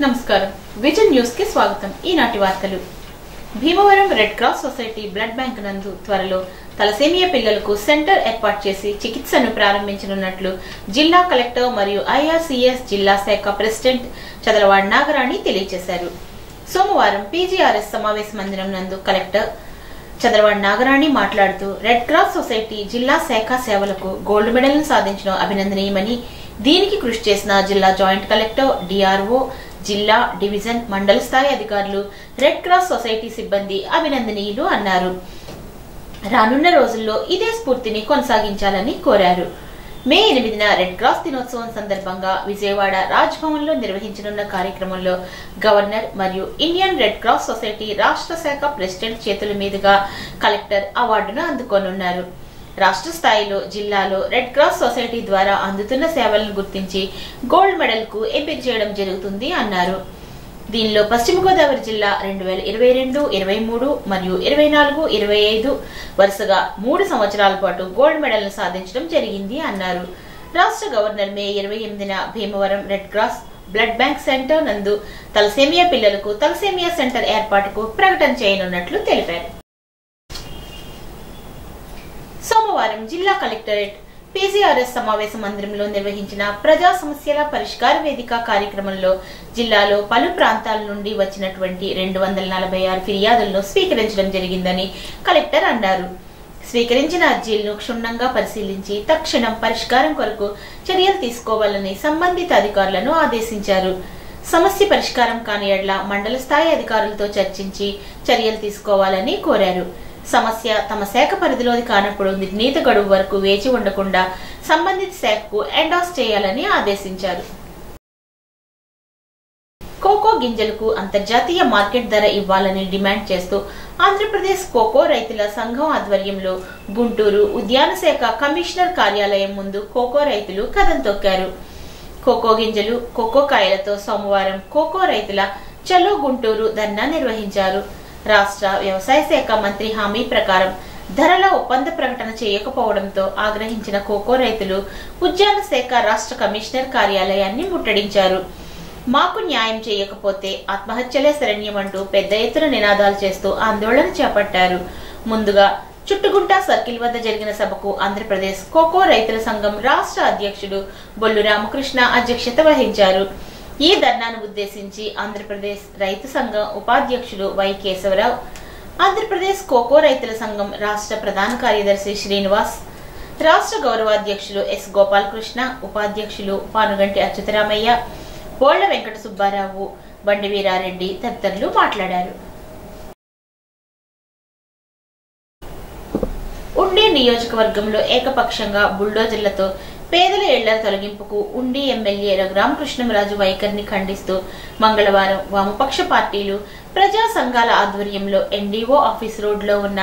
నమస్కారం vision news కి స్వాగతం। ఈనాటి వార్తలు। Bhimavaram red cross society blood bank నందు త్వరలో తలసేమియా పిల్లలకు సెంటర్ ఏర్పాటు చేసి చికిత్సను ప్రారంభించనున్నట్లు జిల్లా కలెక్టర్ మరియు ఐఆర్సీఎస్ జిల్లా శాఖ ప్రెసిడెంట్ చదలవాడ నాగరాణి తెలియజేశారు। సోమవారం పీజీఆర్ఎస్ సమావేశ మందిరం నందు కలెక్టర్ చదలవాడ నాగరాణి మాట్లాడుతూ రెడ్ క్రాస్ సొసైటీ జిల్లా శాఖ సేవలకు గోల్డ్ మెడల్ ను సాధించడం అభినందనీయమని, దీనికి కృషి చేసిన జిల్లా జాయింట్ కలెక్టర్, డిఆర్ఓ, జిల్లా, డివిజన్, మండల స్థాయి అధికారులు, రెడ్ క్రాస్ సొసైటీ సిబ్బంది అభినందనీయులు అన్నారు। రానున్న రోజుల్లో ఇదే స్ఫూర్తిని కొనసాగించాలని కోరారు। మే 8న రెడ్ క్రాస్ దినోత్సవం సందర్భంగా విజయవాడ రాజ్ భవన్ లో నిర్వహించనున్న కార్యక్రమంలో గవర్నర్ మరియు ఇండియన్ రెడ్ క్రాస్ సొసైటీ రాష్ట్ర శాఖ ప్రెసిడెంట్ చేతుల మీదుగా కలెక్టర్ అవార్డును అందుకోనున్నారు। రాష్ట్ర స్థాయిలో జిల్లాలో రెడ్ క్రాస్ సొసైటీ ద్వారా అందుతున్న సేవలను గుర్తించి గోల్డ్ మెడల్ కు ఎంపిక చేయడం జరుగుతుంది అన్నారు। దీనిలో పశ్చిమ గోదావరి జిల్లా 2022, 23 మరియు 24, 25 వరుసగా 3 సంవత్సరాల పాటు గోల్డ్ మెడల్ ను సాధించడం జరిగింది అన్నారు। రాష్ట్ర గవర్నర్ మే 28న Bhimavaram red cross blood bank centre నందు తలసేమియా పిల్లలకు తలసేమియా సెంటర్ ఏర్పాటుకు ప్రకటన చేయనున్నట్లు తెలిపారు। సోమవారం జిల్లా కలెక్టరేట్ పీజీఆర్ఎస్ సమావేశ మందిరంలో నిర్వహించిన ప్రజా సమస్యల పరిష్కార వేదిక కార్యక్రమంలో జిల్లాలో పలు ప్రాంతాల నుండి వచ్చినటువంటి 246 ఫిర్యాదులను స్వీకరించడం జరిగిందని కలెక్టర్ అన్నారు। స్వీకరించిన అర్జీలను క్షుణ్ణంగా పరిశీలించి తక్షణం పరిష్కారం కొరకు చర్యలు తీసుకోవాలని సంబంధిత అధికారులను ఆదేశించారు। సమస్య పరిష్కారం కాని యెడల మండల స్థాయి అధికారులతో చర్చించి చర్యలు తీసుకోవాలని కోరారు। సమస్య తమ శాఖ పరిధిలోది కానప్పుడు నిర్ణీత గడువు వరకు వేచి ఉండకుండా సంబంధిత శాఖకు ఎండాస్ చేయాలని ఆదేశించారు। కోకో గింజలకు అంతర్జాతీయ మార్కెట్ ధర ఇవ్వాలని డిమాండ్ చేస్తూ ఆంధ్రప్రదేశ్ కోకో రైతుల సంఘం ఆధ్వర్యంలో గుంటూరు ఉద్యాన శాఖ కమిషనర్ కార్యాలయం ముందు కోకో రైతులు కదం తొక్కారు। కోకో గింజలు, కోకో కాయలతో సోమవారం కోకో రైతుల చలో గుంటూరు ధర్నా నిర్వహించారు। రాష్ట్ర వ్యవసాయ శాఖ మంత్రి హామీ ప్రకారం ధరల ఒప్పంద ప్రకటన చేయకపోవడంతో ఆగ్రహించిన కోకో రైతులు ఉద్యాన శాఖ రాష్ట్ర కమిషనర్ కార్యాలయాన్ని ముట్టడించారు। మాకు న్యాయం చేయకపోతే ఆత్మహత్యలే శరణ్యమంటూ పెద్ద ఎత్తున నినాదాలు చేస్తూ ఆందోళన చేపట్టారు। ముందుగా చుట్టుగుంట సర్కిల్ వద్ద జరిగిన సభకు ఆంధ్రప్రదేశ్ కోకో రైతుల సంఘం రాష్ట్ర అధ్యక్షుడు బొల్లు రామకృష్ణ అధ్యక్షత వహించారు। ఈ ధర్నాను ఉద్దేశించి ఆంధ్రప్రదేశ్ రైతు సంఘం ఉపాధ్యక్షుడు వై కేశవరావు, ఆంధ్రప్రదేశ్ కోకో రైతుల సంఘం రాష్ట్ర ప్రధాన కార్యదర్శి శ్రీనివాస్, రాష్ట్ర గౌరవాధ్యక్షులు ఎస్ గోపాలకృష్ణ, ఉపాధ్యక్షులు పానుగంటి అచ్యుతరామయ్య, బోళ్ల వెంకట సుబ్బారావు, బండి వీరారెడ్డి తదితరులు మాట్లాడారు। ఉండి నియోజకవర్గంలో ఏకపక్షంగా బుల్డోజర్లతో పేదల ఇళ్ల తొలగింపుకు ఉండి ఎమ్మెల్యే రఘురామకృష్ణంరాజు వైఖరిని ఖండిస్తూ మంగళవారం వామపక్ష పార్టీలు, ప్రజా సంఘాల ఆధ్వర్యంలో ఎన్డీఓ ఆఫీస్ రోడ్లో ఉన్న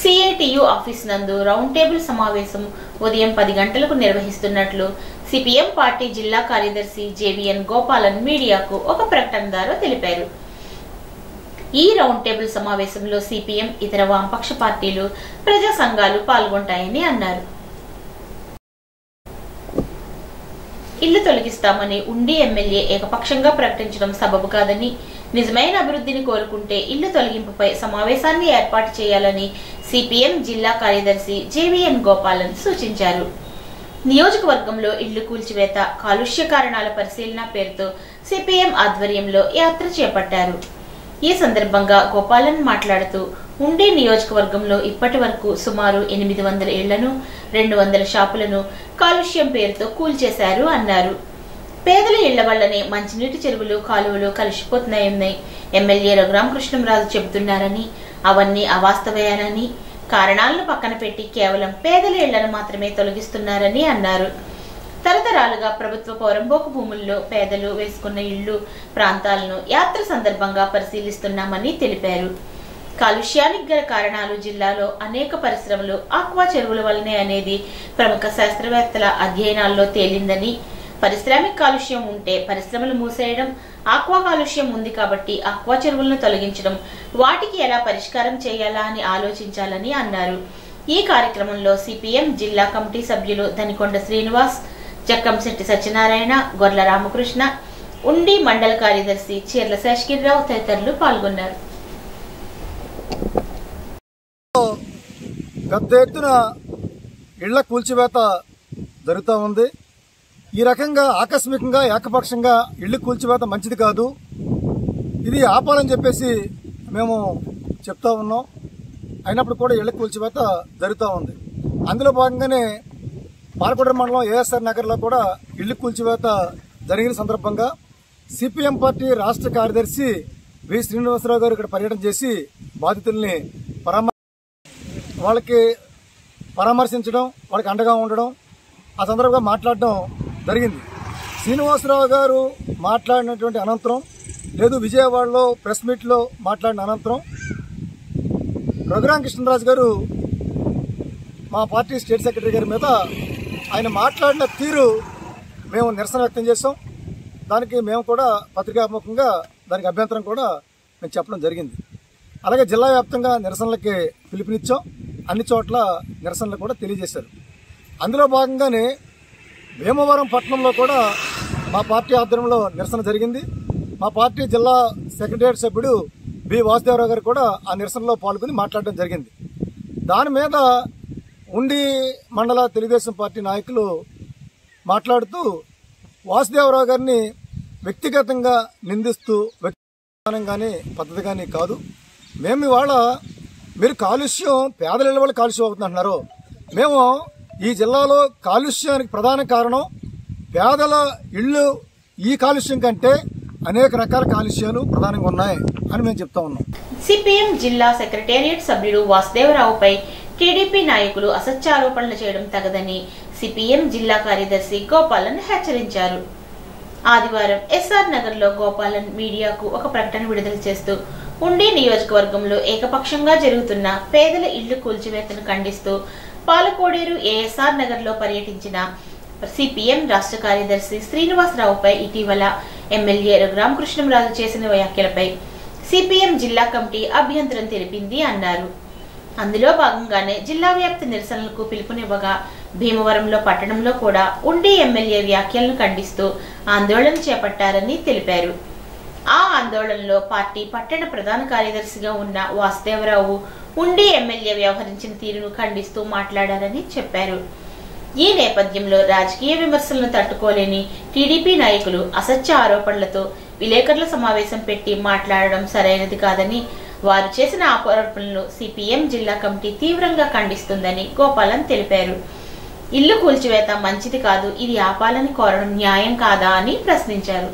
సిఐటియు ఆఫీస్ నందు రౌండ్ టేబుల్ సమావేశం ఉదయం 10 గంటలకు నిర్వహిస్తున్నట్లు సిపిఎం పార్టీ జిల్లా కార్యదర్శి జేవిఎన్ గోపాలన్ మీడియాకు ఒక ప్రకటన ద్వారా తెలిపారు। ఈ రౌండ్ టేబుల్ సమావేశంలో సిపిఎం, ఇతర వామపక్ష పార్టీలు, ప్రజా సంఘాలు పాల్గొంటాయని అన్నారు। ఇల్లు తొలగిస్తామని ఉండి ఎమ్మెల్యే ఏకపక్షంగా ప్రకటించడం సబబు కాదని, నిజమైన అభివృద్ధిని కోరుకుంటే ఇల్లు తొలగింపుపై సమావేశాన్ని ఏర్పాటు చేయాలని సిపిఎం జిల్లా కార్యదర్శి జేవిఎన్ గోపాలన్ సూచించారు। నియోజకవర్గంలో ఇల్లు కూల్చివేత, కాలుష్య కారణాల పరిశీలన పేరుతో సిపిఎం ఆధ్వర్యంలో యాత్ర చేపట్టారు। ఈ సందర్భంగా గోపాలన్ మాట్లాడుతూ ఉండి నియోజకవర్గంలో ఇప్పటి వరకు సుమారు 800 ఇళ్లను, 200 షాపులను కాలుష్యం పేరుతో కూల్చేశారు అన్నారు। పేదల ఇళ్ల వల్లనే మంచినీటి చెరువులు, కాలువలు కలిసిపోతున్నాయని ఎమ్మెల్యే రఘురామకృష్ణంరాజు చెబుతున్నారని, అవన్నీ అవాస్తవేనని, కారణాలను పక్కన పెట్టి కేవలం పేదల ఇళ్లను మాత్రమే తొలగిస్తున్నారని అన్నారు। తరతరాలుగా ప్రభుత్వ పౌరంబోకు భూముల్లో పేదలు వేసుకున్న ఇళ్లు, ప్రాంతాలను యాత్ర సందర్భంగా పరిశీలిస్తున్నామని తెలిపారు। కాలుష్యానికి గల కారణాలు జిల్లాలో అనేక పరిశ్రమలు, ఆక్వా చెరువుల వల్లనే అనేది ప్రముఖ శాస్త్రవేత్తల అధ్యయనాల్లో తేలిందని, పారిశ్రామిక కాలుష్యం ఉంటే పరిశ్రమలు మూసేయడం, ఆక్వా కాలుష్యం ఉంది కాబట్టి ఆక్వా చెరువులను తొలగించడం, వాటికి ఎలా పరిష్కారం చేయాలా అని ఆలోచించాలని అన్నారు। ఈ కార్యక్రమంలో సిపిఎం జిల్లా కమిటీ సభ్యులు ధనికొండ శ్రీనివాస్, జక్కంశెట్టి సత్యనారాయణ, గొర్ల రామకృష్ణ, ఉండి మండల కార్యదర్శి చీర్ల శేషగిరిరావు తదితరులు పాల్గొన్నారు. పెద్ద ఎత్తున ఇళ్ల కూల్చివేత జరుగుతూ ఉంది. ఈ రకంగా ఆకస్మికంగా ఏకపక్షంగా ఇళ్లు కూల్చివేత మంచిది కాదు. ఇది ఆపాలని చెప్పేసి మేము చెప్తా ఉన్నాం. అయినప్పుడు కూడా ఇళ్ల కూల్చివేత జరుగుతూ ఉంది. అందులో భాగంగానే పాలకొండ మండలం ఏఎస్ఆర్ నగర్లో కూడా ఇళ్లు కూల్చివేత జరిగిన సందర్భంగా సిపిఎం పార్టీ రాష్ట్ర కార్యదర్శి వి శ్రీనివాసరావు గారు ఇక్కడ పర్యటన చేసి బాధితుల్ని వాళ్ళకి పరామర్శించడం, వాళ్ళకి అండగా ఉండడం, ఆ సందర్భంగా మాట్లాడడం జరిగింది. శ్రీనివాసరావు గారు మాట్లాడినటువంటి అనంతరం, లేదు విజయవాడలో ప్రెస్ మీట్లో మాట్లాడిన అనంతరం రఘురామకృష్ణరాజు గారు మా పార్టీ స్టేట్ సెక్రటరీ గారి మీద ఆయన మాట్లాడిన తీరు మేము నిరసన వ్యక్తం చేసాం. దానికి మేము కూడా పత్రికాముఖంగా దానికి అభ్యంతరం కూడా మేము చెప్పడం జరిగింది. అలాగే జిల్లా వ్యాప్తంగా నిరసనలకి పిలుపునిచ్చాం. అన్ని చోట్ల నిరసనలు కూడా తెలియజేశారు. అందులో భాగంగానే భీమవరం పట్టణంలో కూడా మా పార్టీ ఆధ్వర్యంలో నిరసన జరిగింది. మా పార్టీ జిల్లా సెక్రటేరియట్ సభ్యుడు బి వాసుదేవరావు గారు కూడా ఆ నిరసనలో పాల్గొని మాట్లాడడం జరిగింది. దాని మీద ఉండి మండల తెలుగుదేశం పార్టీ నాయకులు మాట్లాడుతూ వాసుదేవరావు గారిని వ్యక్తిగతంగా నిందిస్తూ వ్యక్తిగానే పద్ధతి కానీ కాదు. మేము ఇవాళ మీరు కాలుష్యం పేదల ఇళ్ల వల్ల కాలుష్యం అవుతుందంటున్నారు. మేము ఈ జిల్లాలో కాలుష్యానికి ప్రధాన కారణం పేదల ఇళ్లు. ఈ కాలుష్యం కంటే అనేక రకాల కాలుష్యాలు ప్రధానంగా ఉన్నాయి అని మేము చెప్తా ఉన్నాం. సిపిఎం జిల్లా సెక్రటేరియట్ సభ్యుడు వాసుదేవరావుపై టీడీపీ నాయకులు అసత్యారోపణలు చేయడం తగదని సిపిఎం జిల్లా కార్యదర్శి గోపాలన్ హెచ్చరించారు. ఆదివారం ఎస్ఆర్ నగర్ లో గోపాలన్ మీడియాకు ఒక ప్రకటన విడుదల చేస్తూ ఉండి నియోజకవర్గంలో ఏకపక్షంగా జరుగుతున్న పేదల ఇళ్లు కూల్చివేతను ఖండిస్తూ పాలకోడేరు ఏఎస్ఆర్ నగర్ లో పర్యటించిన సిపిఎం రాష్ట్ర కార్యదర్శి శ్రీనివాసరావుపై ఇటీవల ఎమ్మెల్యే రఘురామకృష్ణరాజు చేసిన వ్యాఖ్యలపై సిపిఎం జిల్లా కమిటీ అభ్యంతరం తెలిపింది అన్నారు. అందులో భాగంగానే జిల్లా వ్యాప్త నిరసనలకు పిలుపునివ్వగా భీమవరంలో పట్టణంలో కూడా ఉండి ఎమ్మెల్యే వ్యాఖ్యలను ఖండిస్తూ ఆందోళన చేపట్టారని తెలిపారు. ఆ ఆందోళనలో పార్టీ పట్టణ ప్రధాన కార్యదర్శిగా ఉన్న వాసుదేవరావు ఉండి ఎమ్మెల్యే వ్యవహరించిన తీరును ఖండిస్తూ మాట్లాడారని చెప్పారు. ఈ నేపథ్యంలో రాజకీయ విమర్శలను తట్టుకోలేని టీడీపీ నాయకులు అసత్య ఆరోపణలతో విలేకరుల సమావేశం పెట్టి మాట్లాడడం సరైనది కాదని, వారు చేసిన ఆరోపణలను సిపిఎం జిల్లా కమిటీ తీవ్రంగా ఖండిస్తుందని గోపాలన్ తెలిపారు. ఇల్లు కూల్చివేత మంచిది కాదు, ఇది ఆపాలని కోరడం న్యాయం కాదా అని ప్రశ్నించారు.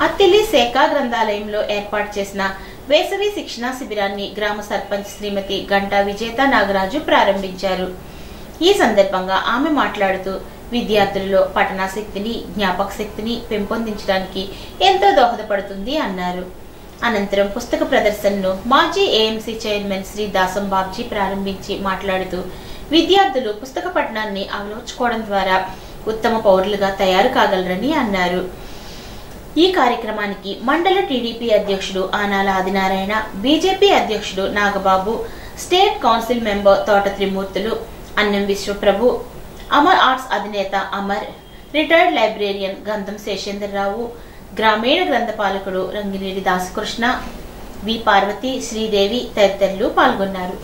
అత్తిలి శాఖ గ్రంథాలయంలో ఏర్పాటు చేసిన వేసవి శిక్షణ శిబిరాన్ని గ్రామ సర్పంచ్ శ్రీమతి గంటా విజేత నాగరాజు ప్రారంభించారు. ఈ సందర్భంగా ఆమె మాట్లాడుతూ విద్యార్థులలో పఠనాశక్తిని, జ్ఞాపక శక్తిని పెంపొందించడానికి ఎంతో దోహదపడుతుంది అన్నారు. అనంతరం పుస్తక ప్రదర్శనను మాజీ ఏఎంసీ చైర్మన్ శ్రీ దాసం బాబ్జీ ప్రారంభించి మాట్లాడుతూ విద్యార్థులు పుస్తక పఠనాన్ని అలవర్చుకోవడం ద్వారా ఉత్తమ పౌరులుగా తయారు కాగలరని అన్నారు. ఈ కార్యక్రమానికి మండల టీడీపీ అధ్యక్షుడు ఆనాల ఆదినారాయణ, బీజేపీ అధ్యక్షుడు నాగబాబు, స్టేట్ కౌన్సిల్ మెంబర్ తోట త్రిమూర్తులు, అన్నం విశ్వప్రభు, అమర్ ఆర్ట్స్ అధినేత అమర్, రిటైర్డ్ లైబ్రేరియన్ గంధం శేషేంద్రరావు, గ్రామీణ గ్రంథపాలకుడు రంగినేని దాసకృష్ణ, వి పార్వతి, శ్రీదేవి తదితరులు పాల్గొన్నారు.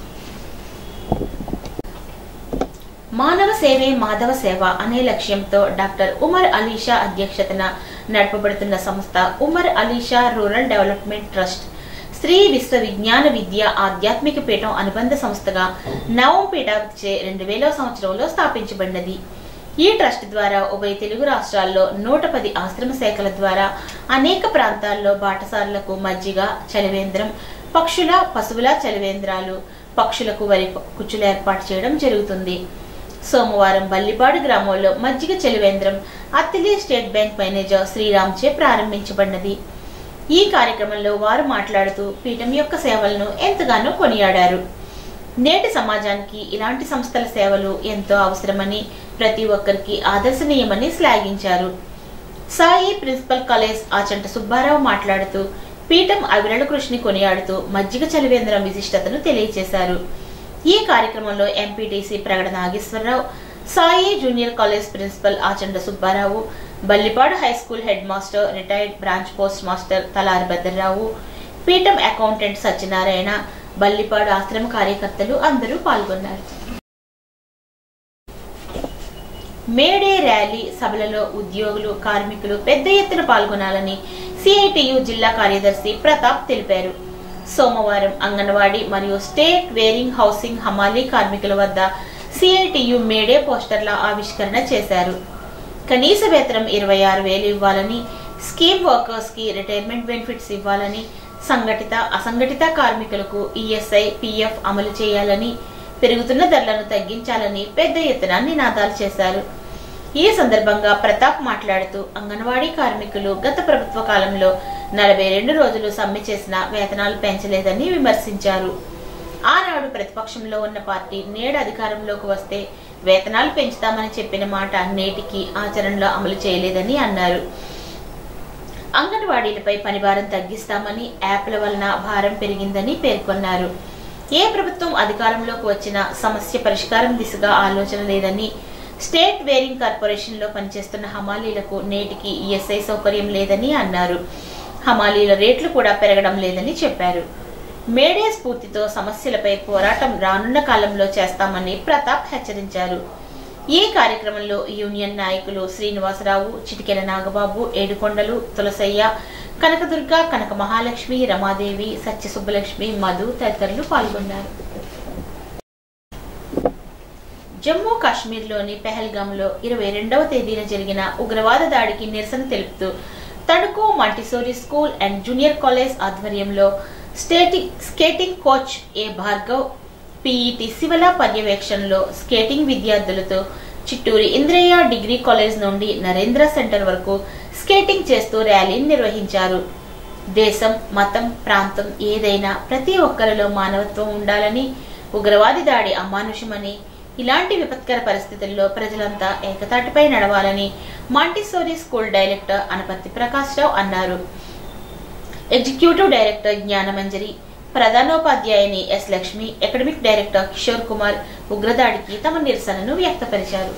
మానవ సేవే మాధవ సేవ అనే లక్ష్యంతో డాక్టర్ ఉమర్ అలీషా అధ్యక్షతన నడపబడుతున్న సంస్థ Umar Alisha rural development trust Sri Viswa Vignana విద్య ఆధ్యాత్మిక పీఠం అనుబంధ సంస్థగా నవంపేటచే 2000వ సంవత్సరంలో స్థాపించబడినది. ఈ ట్రస్ట్ ద్వారా ఉభయ తెలుగు రాష్ట్రాల్లో 110 ఆశ్రమ శాఖల ద్వారా అనేక ప్రాంతాల్లో బాటసారులకు మజ్జిగ, చలివేంద్రం, పక్షుల, పశువుల చలివేంద్రాలు, పక్షులకు వరి కుచ్చులు ఏర్పాటు చేయడం జరుగుతుంది. సోమవారం బల్లిపాడు గ్రామంలో మజ్జిగ చలివేంద్రం అత్తిలి స్టేట్ బ్యాంక్ మేనేజర్ శ్రీరామ్చే ప్రారంభించబడినది. ఈ కార్యక్రమంలో వారు మాట్లాడుతూ పీఠం యొక్క సేవలను ఎంతగానో కొనియాడారు. నేటి సమాజానికి ఇలాంటి సంస్థల సేవలు ఎంతో అవసరమని, ప్రతి ఒక్కరికి ఆదర్శనీయమని శ్లాఘించారు. సాయి ప్రిన్సిపల్ కాలేజ్ ఆచంట సుబ్బారావు మాట్లాడుతూ పీఠం అవిరళ కృషిని కొనియాడుతూ మజ్జిగ చలివేంద్రం విశిష్టతను తెలియజేశారు. ఈ కార్యక్రమంలో MPTC Pragada Nageswararao, Sai junior college principal Achanda Subbarao, Ballipadu high school head master, retired branch post master Talari Bhadrarao, పీఠం అకౌంటెంట్ సత్యనారాయణ, బల్లిపాడు ఆశ్రమ కార్యకర్తలు అందరూ పాల్గొన్నారు. మేడే ర్యాలీ సభలలో ఉద్యోగులు, కార్మికులు పెద్ద ఎత్తున పాల్గొనాలని సిఐటియు జిల్లా కార్యదర్శి ప్రతాప్ తెలిపారు. సోమవారం అంగన్వాడీ మరియు స్టేట్ వేరింగ్ హౌసింగ్ హమాలీ కార్మికుల వద్ద సిఐటియు మేడే పోస్టర్ల ఆవిష్కరణ చేశారు. కనీస వేతనం 26,000 ఇవ్వాలని, స్కీమ్ వర్కర్స్ కి రిటైర్మెంట్ బెనిఫిట్స్ ఇవ్వాలని, సంఘటిత అసంఘటిత కార్మికులకు ఈఎస్ఐ, పిఎఫ్ అమలు చేయాలని, పెరుగుతున్న ధరలను తగ్గించాలని పెద్ద ఎత్తున నినాదాలు చేశారు. ఈ సందర్భంగా ప్రతాప్ మాట్లాడుతూ అంగన్వాడీ కార్మికులు గత ప్రభుత్వ కాలంలో 42 రోజులు సమ్మె చేసినా వేతనాలు పెంచలేదని విమర్శించారు. ఆనాడు ప్రతిపక్షంలో ఉన్న పార్టీ నేడు అధికారంలోకి వస్తే వేతనాలు పెంచుతామని చెప్పిన మాట నేటికి ఆచరణలో అమలు చేయలేదని అన్నారు. అంగన్వాడీలపై పనిభారం తగ్గిస్తామని, యాప్ల వలన భారం పెరిగిందని పేర్కొన్నారు. ఏ ప్రభుత్వం అధికారంలోకి వచ్చినా సమస్య పరిష్కారం దిశగా ఆలోచన లేదని, స్టేట్ వేరింగ్ కార్పొరేషన్ లో పనిచేస్తున్న హమాలీలకు నేటికి ఈఎస్ఐ సౌకర్యం లేదని అన్నారు. హమాలీల రేట్లు కూడా పెరగడం లేదని చెప్పారు. మేడే స్ఫూర్తితో సమస్యలపై పోరాటం రానున్న కాలంలో చేస్తామని ప్రతాప్ హెచ్చరించారు. ఈ కార్యక్రమంలో యూనియన్ నాయకులు శ్రీనివాసరావు, చిటికెల నాగబాబు, ఏడుకొండలు, తులసయ్య, కనకదుర్గ, కనక మహాలక్ష్మి, రమాదేవి, సత్య సుబ్బలక్ష్మి, మధు తదితరులు పాల్గొన్నారు. జమ్మూ కాశ్మీర్లోని పెహల్గాంలో 22వ తేదీన జరిగిన ఉగ్రవాద దాడికి నిరసన తెలుపుతూ Tanuku Montessori school and junior college ఆధ్వర్యంలో స్కేటింగ్ కోచ్ ఏ భార్గవ్, పిఈటి శివల పర్యవేక్షణలో స్కేటింగ్ విద్యార్థులతో చిట్టూరి ఇంద్రయ్య డిగ్రీ కాలేజ్ నుండి నరేంద్ర సెంటర్ వరకు స్కేటింగ్ చేస్తూ ర్యాలీని నిర్వహించారు. దేశం, మతం, ప్రాంతం ఏదైనా ప్రతి ఒక్కరిలో మానవత్వం ఉండాలని, ఉగ్రవాది దాడి అమానుషమని, ఇలాంటి విపత్కర పరిస్థితుల్లో ప్రజలంతా ఏకతాటిపై నడవాలని Montessori school director Anaparthi Prakash Rao అన్నారు. ఎగ్జిక్యూటివ్ డైరెక్టర్ జ్ఞానమంజరి, ప్రధానోపాధ్యాయుని S Lakshmi, academic director Kishore Kumar ఉగ్రదాడికి తమ నిరసనను వ్యక్తపరిచారు.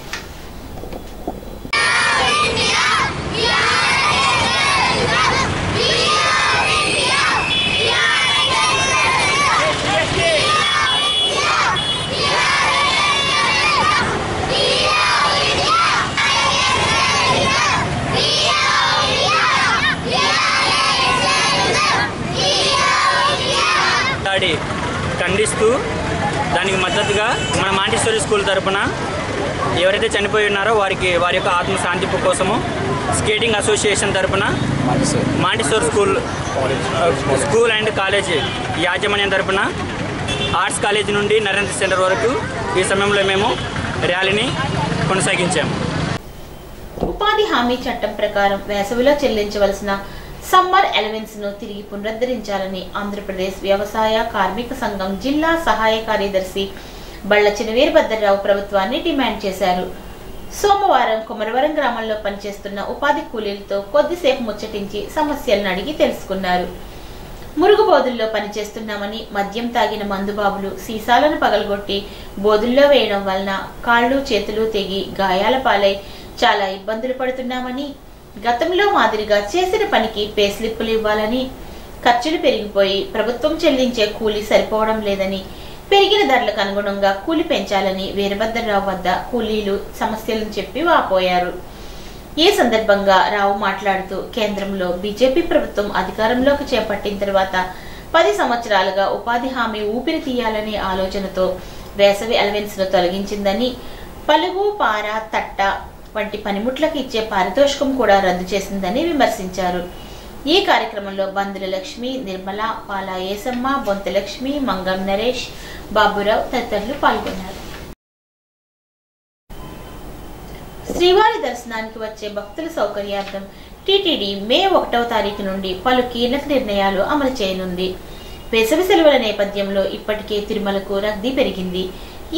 ఖండిస్తూ దానికి మద్దతుగా మన మాంటిసోరీ స్కూల్ తరఫున ఎవరైతే చనిపోయి ఉన్నారో వారి యొక్క ఆత్మశాంతింపు కోసము స్కేటింగ్ అసోసియేషన్ తరఫున మాంటిసోరీ స్కూల్ అండ్ కాలేజ్ యాజమాన్యం తరఫున ఆర్ట్స్ కాలేజ్ నుండి నరేంద్ర సెంటర్ వరకు ఈ సమయంలో మేము ర్యాలీని కొనసాగించాము. ఉపాధి హామీ చట్టం ప్రకారం వేసవిలో చెల్లించవలసిన సమ్మర్ అలవెన్స్ ను తిరిగి పునరుద్ధరించాలని ఆంధ్రప్రదేశ్ వ్యవసాయ కార్మిక సంఘం జిల్లా సహాయ కార్యదర్శి బళ్ళచిన వీరభద్రరావు ప్రభుత్వాన్ని డిమాండ్ చేశారు. సోమవారం కుమరవరం గ్రామంలో పనిచేస్తున్న ఉపాధి కూలీలతో కొద్దిసేపు ముచ్చటించి సమస్యలను అడిగి తెలుసుకున్నారు. మురుగుబోదుల్లో పనిచేస్తున్నామని, మద్యం తాగిన మందుబాబులు సీసాలను పగలగొట్టి బోదుల్లో వేయడం వలన కాళ్ళు చేతులు తెగి గాయాల పాలై చాలా ఇబ్బందులు పడుతున్నామని, గతంలో మాదిరిగా చేసిన పనికి పే స్లిప్పులు ఇవ్వాలని, ఖర్చులు పెరిగిపోయి ప్రభుత్వం చెల్లించే కూలీ సరిపోవడం లేదని, పెరిగిన ధరలకు అనుగుణంగా కూలి పెంచాలని వీరభద్రరావు వద్ద కూలీలు సమస్యలను చెప్పి వాపోయారు. ఈ సందర్భంగా రావు మాట్లాడుతూ కేంద్రంలో బీజేపీ ప్రభుత్వం అధికారంలోకి చేపట్టిన తర్వాత 10 సంవత్సరాలుగా ఉపాధి హామీ ఊపిరి తీయాలనే ఆలోచనతో వేసవి అలవెన్స్ ను తొలగించిందని, పలుగు, పార, తట్ట వంటి పనిముట్లకు ఇచ్చే పారితోషికం కూడా రద్దు చేసిందని విమర్శించారు. ఈ కార్యక్రమంలో బందుల లక్ష్మి, నిర్మల, పాలా ఏసమ్మ, బొంత లక్ష్మి, మంగం నరేష్, బాబురావు తదితరులు పాల్గొన్నారు. శ్రీవారి దర్శనానికి వచ్చే భక్తుల సౌకర్యార్థం టీటీడీ మే 1వ తారీఖు నుండి పలు కీలక నిర్ణయాలు అమలు చేయనుంది. వేసవి సెలవుల నేపథ్యంలో ఇప్పటికే తిరుమలకు రద్దీ పెరిగింది.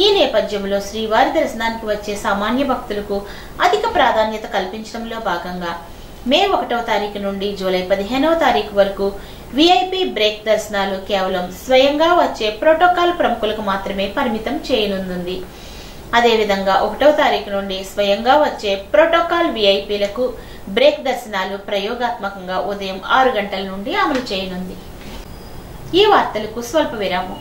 ఈ నేపథ్యంలో శ్రీవారి దర్శనానికి వచ్చే సామాన్య భక్తులకు అధిక ప్రాధాన్యత కల్పించడంలో భాగంగా మే 1వ తారీఖు నుండి జూలై 15వ తారీఖు వరకు విఐపి బ్రేక్ దర్శనాలు కేవలం స్వయంగా వచ్చే ప్రోటోకాల్ ప్రముఖులకు మాత్రమే పరిమితం చేయనుంది. అదేవిధంగా 1వ తారీఖు నుండి స్వయంగా వచ్చే ప్రోటోకాల్ విఐపీలకు బ్రేక్ దర్శనాలు ప్రయోగాత్మకంగా ఉదయం 6 గంటల నుండి అమలు చేయనుంది. ఈ వార్తలకు స్వల్ప విరామం.